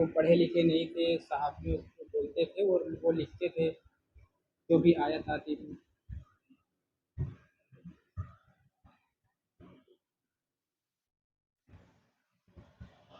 वो पढ़े लिखे नहीं थे, सहाफ़ियों को बोलते थे और वो लिखते थे, जो भी आयत आती थी।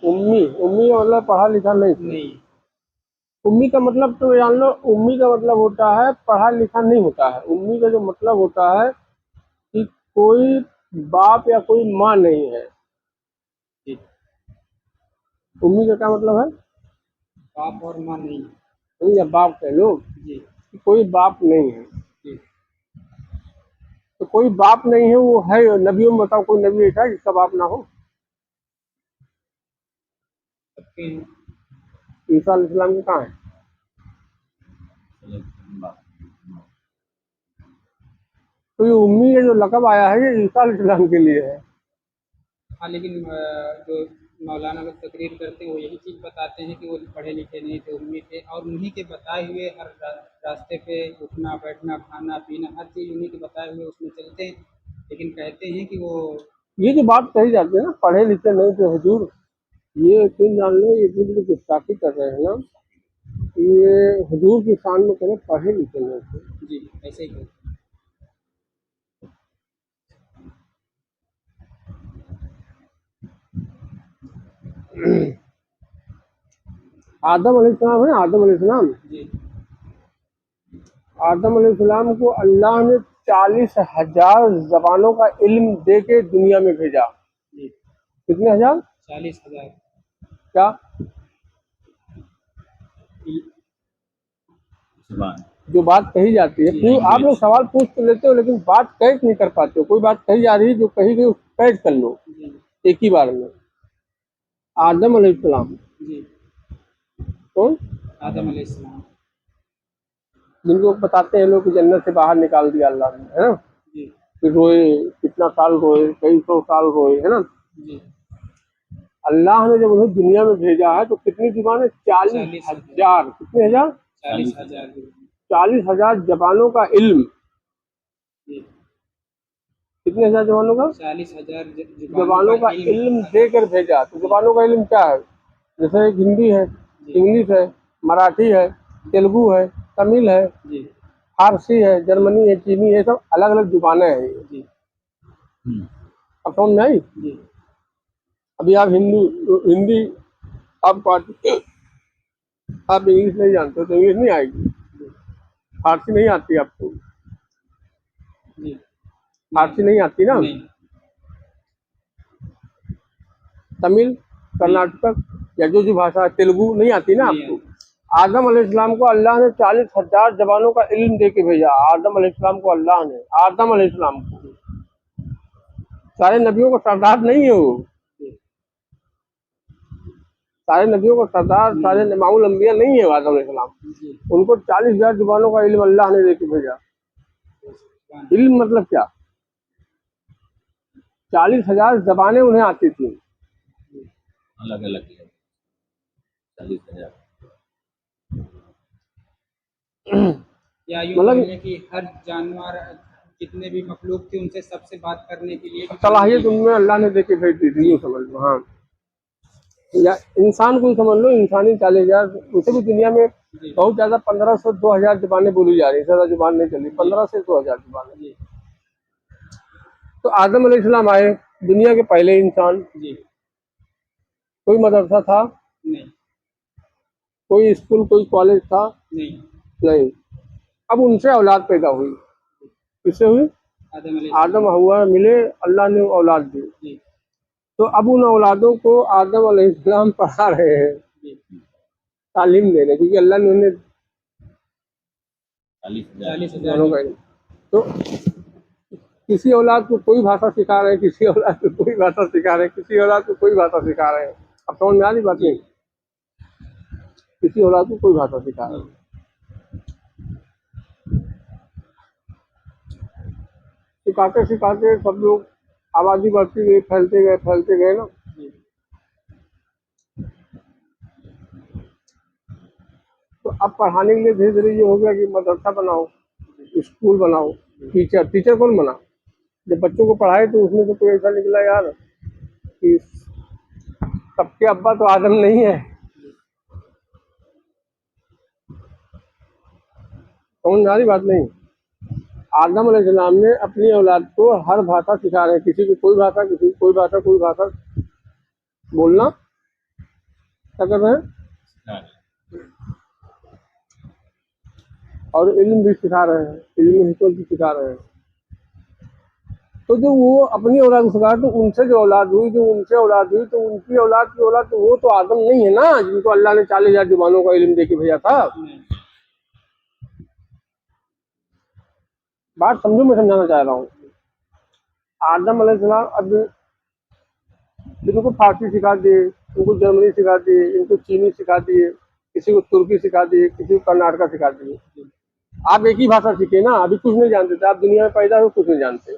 उम्मी, उम्मी का मतलब पढ़ा लिखा नहीं था। नहीं। उम्मी का मतलब तो जान लो, उम्मी का मतलब होता है पढ़ा लिखा नहीं होता है। उम्मी का जो मतलब होता है कि कोई बाप या कोई माँ नहीं है। जी। उम्मी का क्या मतलब है? बाप और माँ नहीं। या बाप कह लो जी। कि कोई बाप नहीं है। जी। तो कोई बाप नहीं है वो है नबियों में, बताओ कोई नबी ऐसा है जिसका बाप ना हो? सबके हैं। ईसा अलैहिस्सलाम के कहाँ है? तो ये उम्मी का जो लक़ब आया है ये ईसा अलैहिस्सलाम के लिए है। हाँ, लेकिन जो मौलाना लोग तकरीर करते हैं वो यही चीज़ बताते हैं कि वो पढ़े लिखे नहीं थे, उम्मी थे, और उन्हीं के बताए हुए हर रास्ते पे उठना बैठना खाना पीना हर चीज़ उन्हीं के बताए हुए उसमें चलते हैं, लेकिन कहते हैं कि वो। ये जो बात कही जाती है ना पढ़े लिखे नहीं थे हुजूर, ये यकीन जान लो ये जो गुस्ताखी कर रहे हैं ना, ये हुजूर की शान में कह रहे पढ़े लिखे नहीं थे। जी, ऐसे ही कहते हैं। आदम अलैहिस्सलाम है ना, आदम अलैहिस्सलाम, जी। आदम अलैहिस्सलाम को अल्लाह ने 40,000 जबानों का इल्म दे के दुनिया में भेजा। जी। कितने हजार? 40,000। क्या? जुबान। जो बात कही जाती है, जी। क्यों आप लोग सवाल पूछ तो लेते हो लेकिन बात कैच नहीं कर पाते हो। कोई बात कही जा रही है, जो कही गई उसको कैच कर लो जी। एक ही बार में। आदम अलैहिस्सलाम जी। कौन? आदम अलैहिस्सलाम। जिनको बताते हैं लोग कि जन्नत से बाहर निकाल दिया अल्लाह ने, है ना? जी। कि रोए, कितना साल रोए, कई सौ साल रोए, है ना? जी। अल्लाह ने जब उन्हें दुनिया में भेजा है तो कितनी जुबान है? 40,000। कितने हजार? 40,000। 40,000 जबानों का इल्म। जी। कितने हजार जबानों का? 40,000 जुबानों का जबानों का इल्म। इल्म देकर भेजा। तो जबानों का इल्म क्या है? जैसे हिंदी है, जी। इंग्लिश है, मराठी है, तेलुगु है, तमिल है, जी। फारसी है, जर्मनी है, चीनी है, सब अलग अलग जुबानें हैं ये। जी। अब समझ में आई? जी। अभी आप हिंदी आपको आती, आप इंग्लिश नहीं जानते हो तो इंग्लिश नहीं आएगी। जी। फारसी नहीं आती आपको? जी। फारसी नहीं आती ना? नहीं। तमिल, नहीं। कर्नाटक या जो भाषा है, तेलुगु नहीं आती ना नहीं आपको? आती। आदम अलैहिस्सलाम को अल्लाह ने 40,000 जबानों का इल्म दे के भेजा। आदम अलैहिस्सलाम को अल्लाह ने, आदम अलैहिस्सलाम को, जी। सारे नबियों का सरदार नहीं है वो। जी। सारे नबियों का सरदार, सारे नहीं। इमामुल अंबिया नहीं है आदम अलैहिस्सलाम। जी। उनको 40,000 जुबानों का इल्म अल्लाह ने दे के भेजा। इल्म मतलब क्या? 40,000 जबानें उन्हें आती थी। अलग अलग 40,000। या यूं कह मतलब लें कि हर जानवर जितने भी मखलूक थे उनसे सबसे बात करने के लिए भी बंदगी सलाहियत में। उनमें अल्लाह ने दे के भेज दी थी, जी। यूँ समझ लो। हाँ, या इंसान को ही समझ लो, इंसानी 40,000, उसे भी दुनिया में जी। बहुत ज्यादा 1,500 2,000 जुबानें बोली जा रही है, ज्यादा जुबान नहीं चली, जी। 15 से 2,000 जुबानें। जी। तो आदम अलैहिस्सलाम आए, दुनिया के पहले इंसान। जी। कोई मदरसा था? नहीं। कोई स्कूल, कोई कॉलेज था? नहीं। नहीं। अब उनसे औलाद पैदा हुई। किससे हुई? आदम अलैहिस्सलाम। आदम हव्वा मिले, अल्लाह ने औलाद दी। जी। तो अब उन औलादों को आदम अलैहिस्सलाम पढ़ा रहे हैं, जी। तालीम दे रहे हैं, क्योंकि अल्लाह ने उन्हें 40,000 दोनों का। तो किसी औलाद को कोई भाषा सिखा रहे हैं, किसी औलाद को कोई भाषा सिखा रहे हैं, किसी औलाद को कोई भाषा सिखा रहे हैं। अब समझ में आ रही बात? जी। नहीं, किसी औलाद को कोई भाषा सिखा रहे जी। हैं। सिखाते सिखाते सब लोग, आबादी बढ़ती गई, फैलते गए ना। जी। तो अब पढ़ाने के लिए धीरे धीरे ये हो गया कि मदरसा बनाओ, स्कूल बनाओ, टीचर। टीचर कौन बना? जब बच्चों को पढ़ाए तो उसमें तो कोई ऐसा निकला यार कि सबके अब्बा तो आदम नहीं है। समझ में आ रही बात नहीं? आदम अलैहिस्सलाम ने अपनी औलाद को हर भाषा सिखा रहे हैं, किसी को कोई भाषा, किसी को कोई भाषा बोलना क्या कर रहे हैं, हाँ, और इल्म भी सिखा रहे हैं, इल्म हिकमत भी सिखा रहे हैं। तो जो वो अपनी औलाद को सिखा, तो उनसे जो औलाद हुई, जो उनसे औलाद हुई, तो उनकी औलाद की औलाद, तो वो तो आदम नहीं है ना, जिनको अल्लाह ने 40,000 जुबानों का इल्म दे के भेजा था। नहीं, बात समझो, मैं समझाना चाह रहा हूँ। आदम अलैहिस्सलाम अब इनको फारसी सिखा दिए, इनको जर्मनी सिखा दिए, इनको चीनी सिखा दिए, किसी को तुर्की सिखा दिए, किसी को कर्नाटका सिखा दिए। आप एक ही भाषा सीखे ना, अभी कुछ नहीं जानते थे, आप दुनिया में पैदा हो कुछ नहीं जानते।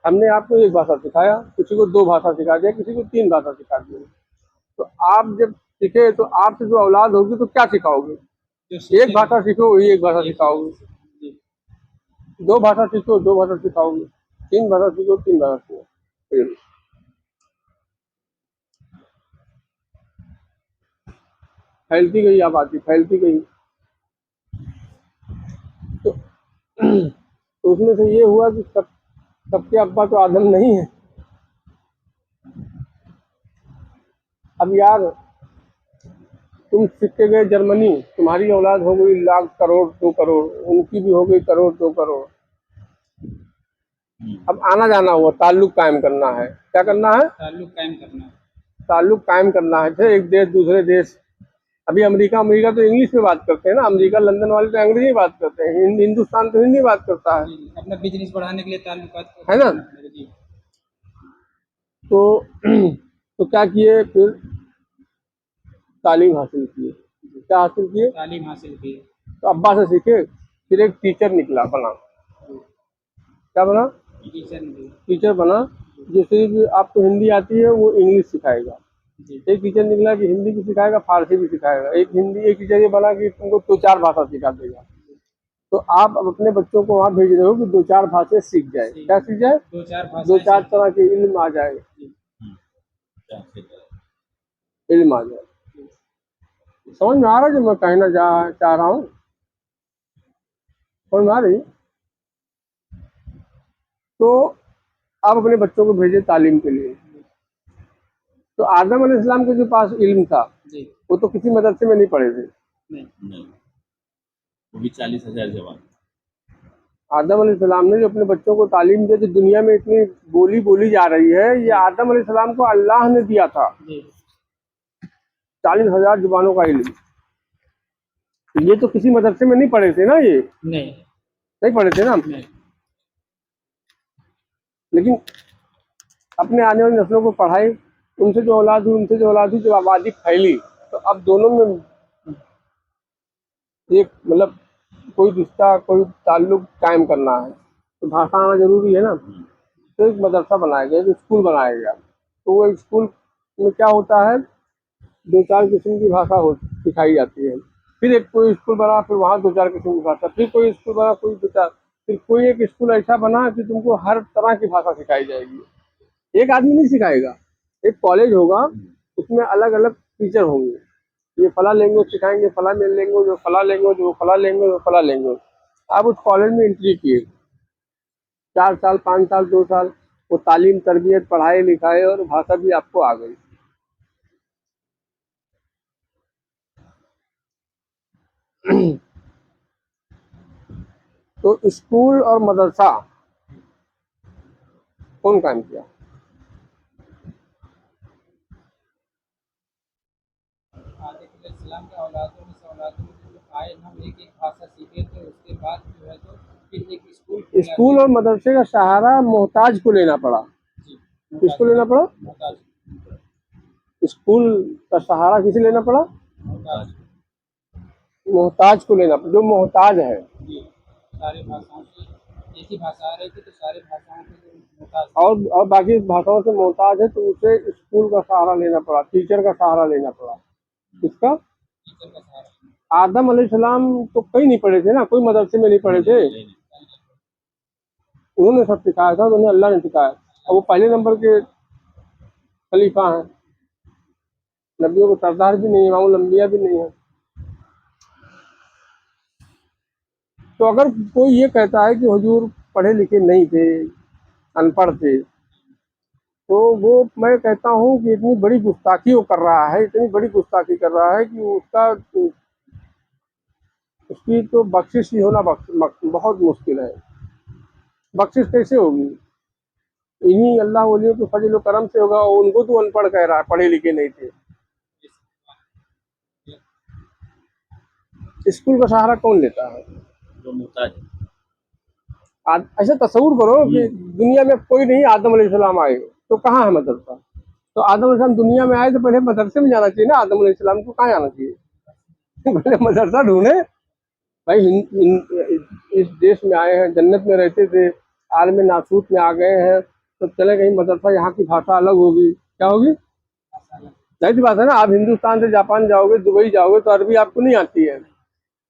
हमने आपको एक भाषा सिखाया, किसी को 2 भाषा सिखा दिया, किसी को 3 भाषा सिखा दी। तो आप जब सीखे तो आपसे जो औलाद होगी तो क्या सिखाओगे? जो एक सीखे भाषा सीखो, वही एक भाषा सिखाओगे। जी, 2 भाषा सीखो, 2 भाषा सिखाओगे। 3 भाषा सीखो, 3 भाषा सीखो। फैलती गई आबादी, फैलती गई। तो, तो उसमें से ये हुआ कि सबके अब्बा तो आदम नहीं है। अब यार तुम सीख के गए जर्मनी, तुम्हारी औलाद हो गई लाख करोड़ 2 करोड़, उनकी भी हो गई करोड़ 2 करोड़। अब आना जाना हुआ, ताल्लुक कायम करना है। क्या करना है? ताल्लुक कायम करना है। ताल्लुक कायम करना है। फिर एक देश दूसरे देश, अभी अमेरिका तो इंग्लिश में बात करते हैं ना, अमेरिका लंदन वाले तो अंग्रेजी बात करते हैं, हिंदुस्तान तो हिंदी बात करता है। जी, अपना बिजनेस बढ़ाने के लिए ताल्लुकात को है ना? करना पड़ेगा। जी, तो तो क्या किए फिर? तालीम हासिल किए। क्या हासिल किए? तालीम हासिल की। तो अब्बा से सीखे। फिर एक टीचर निकला, बना। क्या बना? टीचर नहीं। टीचर बना। जैसे भी आपको हिंदी आती है वो इंग्लिश सिखाएगा। जी, एक टीचर निकला कि हिंदी भी सिखाएगा, फारसी भी सिखाएगा। एक टीचर ये बना कि तुमको 2-4 भाषा सिखा देगा। तो आप अब अपने बच्चों को वहाँ भेज रहे हो कि 2-4 भाषा सीख जाए। क्या सीख जाए? 2-4 भाषाएं 2-4 सीख तरह के इल्म आ जाए, जी, इल्म आ जाए। समझ में आ रहा है जो मैं कहना चाह रहा हूँ? समझ में आ रही? तो आप अपने बच्चों को भेजे तालीम के लिए। तो आदम अलैहिस्सलाम के जो पास इल्म था, जी, वो तो किसी मदरसे में नहीं पढ़े थे। नहीं, वो भी 40,000 जवान। आदम अलैहिस्सलाम ने जो अपने बच्चों को तालीम दी, जो दुनिया में इतनी बोली जा रही है, ये आदम अलैहिस्सलाम को अल्लाह ने दिया था। जी, 40,000 जुबानों का इल्म। ये तो किसी मदरसे में नहीं पढ़े थे ना, ये नहीं, नहीं पढ़े थे ना। नहीं, लेकिन अपने आने वाली नस्लों को पढ़ाई, उनसे जो औलाद हुई, जब आबादी फैली, तो अब दोनों में एक मतलब कोई रिश्ता, कोई ताल्लुक कायम करना है, तो भाषा आना जरूरी है ना। तो एक मदरसा बनाया गया, एक स्कूल बनाया गया। तो वो स्कूल में क्या होता है, 2-4 किस्म की भाषा सिखाई जाती है। फिर एक कोई स्कूल बना, फिर वहाँ 2-4 किस्म की भाषा, फिर कोई स्कूल बना, कोई 2-4, फिर कोई एक स्कूल ऐसा बना कि तुमको हर तरह की भाषा सिखाई जाएगी। एक आदमी नहीं सिखाएगा, एक कॉलेज होगा, उसमें अलग अलग टीचर होंगे। ये फला लैंग्वेज सिखाएंगे, फला लैंग्वेज, वो फला लैंग्वेज, वो फला लैंग्वेज, वो फला लैंग्वेज। आप उस कॉलेज में एंट्री किए, 4 साल, 5 साल, 2 साल, वो तालीम, तरबियत, पढ़ाई लिखाई और भाषा भी आपको आ गई। तो स्कूल और मदरसा कौन काम किया? आदम अलैहिस्सलाम के औलादों में से औलादों में जो आए, हम एक भाषा सीखे थे, उसके बाद जो है तो फिर एक स्कूल खोला स्कूल गया। और मदरसे का सहारा मोहताज को लेना पड़ा। जी, किसको लेना पड़ा? मोहताज, स्कूल का सहारा किसे लेना पड़ा? मोहताज, मोहताज को लेना पड़ा, जो मोहताज है। जी, सारी भाषाओं से एक ही भाषा आ रही थी, तो सारी भाषाओं के जो मोहताज और बाकी भाषाओं से मोहताज है, तो उसे स्कूल का सहारा लेना पड़ा, टीचर का सहारा लेना पड़ा। किसका? टीचर का सहारा। आदम अलैहिस्सलाम तो कहीं नहीं पढ़े थे ना, कोई मदरसे में नहीं पढ़े थे। उन्होंने सब सिखाया था, उन्हें अल्लाह ने सिखाया। और वो पहले नंबर के खलीफा हैं, नबियों के सरदार भी नहीं है, इमामुल अंबिया भी नहीं है। तो अगर कोई ये कहता है कि हुजूर पढ़े लिखे नहीं थे, अनपढ़ थे, तो वो मैं कहता हूँ कि इतनी बड़ी गुस्ताखी वो कर रहा है, इतनी बड़ी गुस्ताखी कर रहा है कि उसकी तो बख्शिश ही होना बहुत मुश्किल है। बख्शिश कैसे होगी? इन्हीं अल्लाह वलियों के फजल व करम से होगा। और उनको तो अनपढ़ कह रहा है, पढ़े लिखे नहीं थे। स्कूल का सहारा कौन लेता है? जो मोहताज है। ऐसा तस्वुर करो कि दुनिया में कोई नहीं, आदम अलैहिस्सलाम आए तो कहाँ है मदरसा? तो आदम अलैहिस्सलाम दुनिया में आए तो पहले मदरसे में जाना चाहिए ना। आदम अलैहिस्सलाम को कहाँ जाना चाहिए? पहले मदरसा ढूंढे। भाई इस देश में आए हैं, जन्नत में रहते थे, आलम नासूत में आ गए हैं, तो चले कहीं मदरसा, यहाँ की भाषा अलग होगी, क्या होगी? जाहिर सी बात है ना। आप हिंदुस्तान से जापान जाओगे, दुबई जाओगे, तो अरबी आपको नहीं आती है,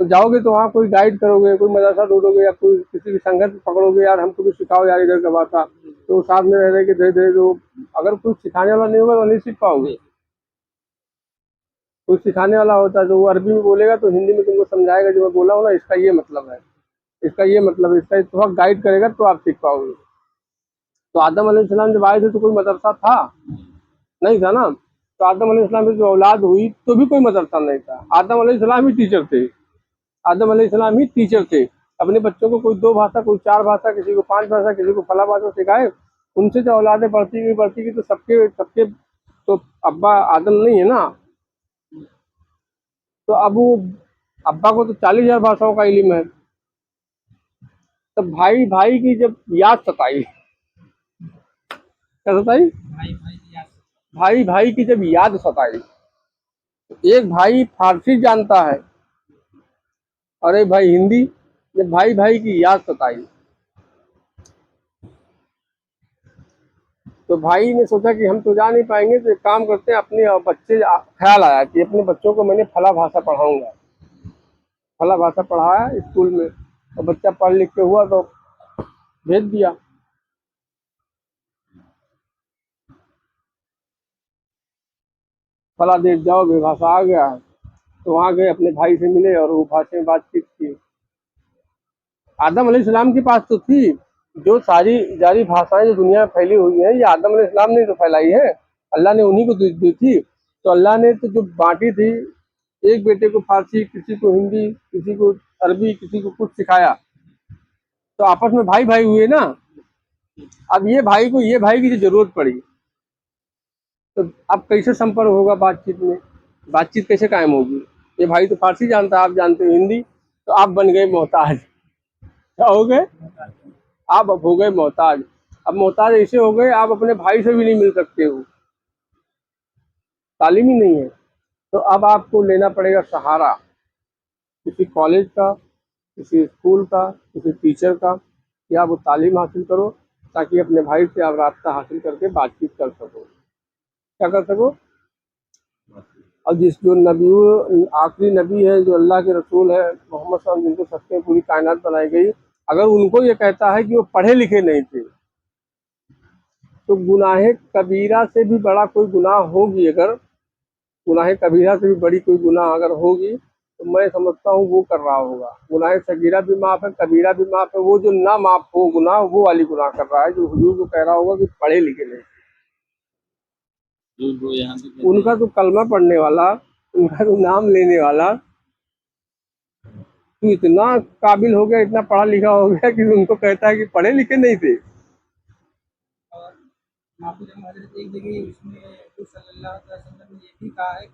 तो जाओगे तो वहाँ कोई गाइड करोगे, कोई मदरसा ढूंढोगे, या कोई किसी भी संगत पकड़ोगे, यार हमको भी सिखाओ यार इधर का भाषा, तो साथ में रह रहे कि धीरे धीरे तो अगर कोई सिखाने वाला नहीं होगा तो नहीं सीख पाओगे। कोई सिखाने वाला होता है तो वो अरबी में बोलेगा तो हिंदी में तुमको समझाएगा, जो मैं बोला हूँ ना, इसका ये मतलब है, इसका ये मतलब है, इसका थोड़ा गाइड करेगा तो आप सीख पाओगे। तो आदम अलैहिस्सलाम जब आए थे तो कोई मदरसा था? नहीं था ना। तो आदम अलैहिस्सलाम की जो औलाद हुई तो भी कोई मदरसा नहीं था। आदम अलैहिस्सलाम ही टीचर थे। आदम अलैहिस्सलाम ही टीचर थे। अपने बच्चों को कोई 2 भाषा, कोई 4 भाषा, किसी को 5 भाषा, किसी को फला भाषा सिखाए। उनसे जो औलादें बढ़ती गई तो सबके सबके तो अब्बा आदम नहीं है ना। तो अब वो अब्बा को तो 40,000 भाषाओं का इल्म है। तो भाई भाई की जब याद सताई, क्या सताई? भाई भाई की याद से। भाई भाई की जब याद सताई, एक भाई फारसी जानता है और एक भाई हिंदी, जब भाई भाई की याद सताई तो भाई ने सोचा कि हम तो जा नहीं पाएंगे, तो एक काम करते हैं, अपने बच्चे, ख्याल आया कि अपने बच्चों को मैंने फला भाषा पढ़ाऊंगा। फला भाषा पढ़ाया स्कूल में, और बच्चा पढ़ लिख के हुआ तो भेज दिया। फला देश जाओ, बेभाषा आ गया है। तो वहाँ गए, अपने भाई से मिले और वो भाषा में बातचीत की। आदम अलैहिस्सलाम के पास तो थी, जो सारी जारी भाषाएं जो दुनिया में फैली हुई हैं, ये आदम अलैहिस्सलाम ने तो फैलाई है। अल्लाह ने उन्हीं को दी थी। तो अल्लाह ने तो जो बांटी थी, एक बेटे को फारसी, किसी को हिंदी, किसी को अरबी, किसी को कुछ सिखाया, तो आपस में भाई भाई हुए ना। अब ये भाई की जो जरूरत पड़ी, तो अब कैसे संपर्क होगा बातचीत में? बातचीत कैसे कायम होगी? ये भाई तो फारसी जानता है, आप जानते हो हिंदी, तो आप बन गए मोहताज। क्या हो गए? आप अब हो गए मोहताज। अब मोहताज ऐसे हो गए, आप अपने भाई से भी नहीं मिल सकते हो, तालीम ही नहीं है। तो अब आपको लेना पड़ेगा सहारा, किसी कॉलेज का, किसी स्कूल का, किसी टीचर का, कि आप वो तालीम हासिल करो, ताकि अपने भाई से आप रास्ता हासिल करके बातचीत कर सको। क्या कर सको? और जो नबी, आखिरी नबी है, जो अल्लाह के रसूल है, मोहम्मद सल्लल्लाहु अलैहि वसल्लम, जिनको सबसे पूरी कायनात बनाई गई, अगर उनको ये कहता है कि वो पढ़े लिखे नहीं थे, तो गुनाह कबीरा से भी बड़ा कोई गुनाह होगी, अगर गुनाह कबीरा से भी बड़ी कोई गुनाह अगर होगी, तो मैं समझता हूँ वो कर रहा होगा। गुनाह सगीरा भी माफ़ है, कबीरा भी माफ़ है, वो जो ना माफ़ हो गुनाह, वो वाली गुनाह कर रहा है, जो हुजूर को कह रहा होगा कि पढ़े लिखे नहीं। जो यहाँ पे कहते उनका हैं, तो कलमा पढ़ने वाला, उनका तो नाम लेने वाला, तू इतना काबिल हो गया, इतना पढ़ा लिखा हो गया कि उनको कहता है कि पढ़े लिखे नहीं थे। और माफी हजरत एक जगह उसमें हजूर सल्लल्लाहु अलैहि वसल्लम ने ये भी कहा है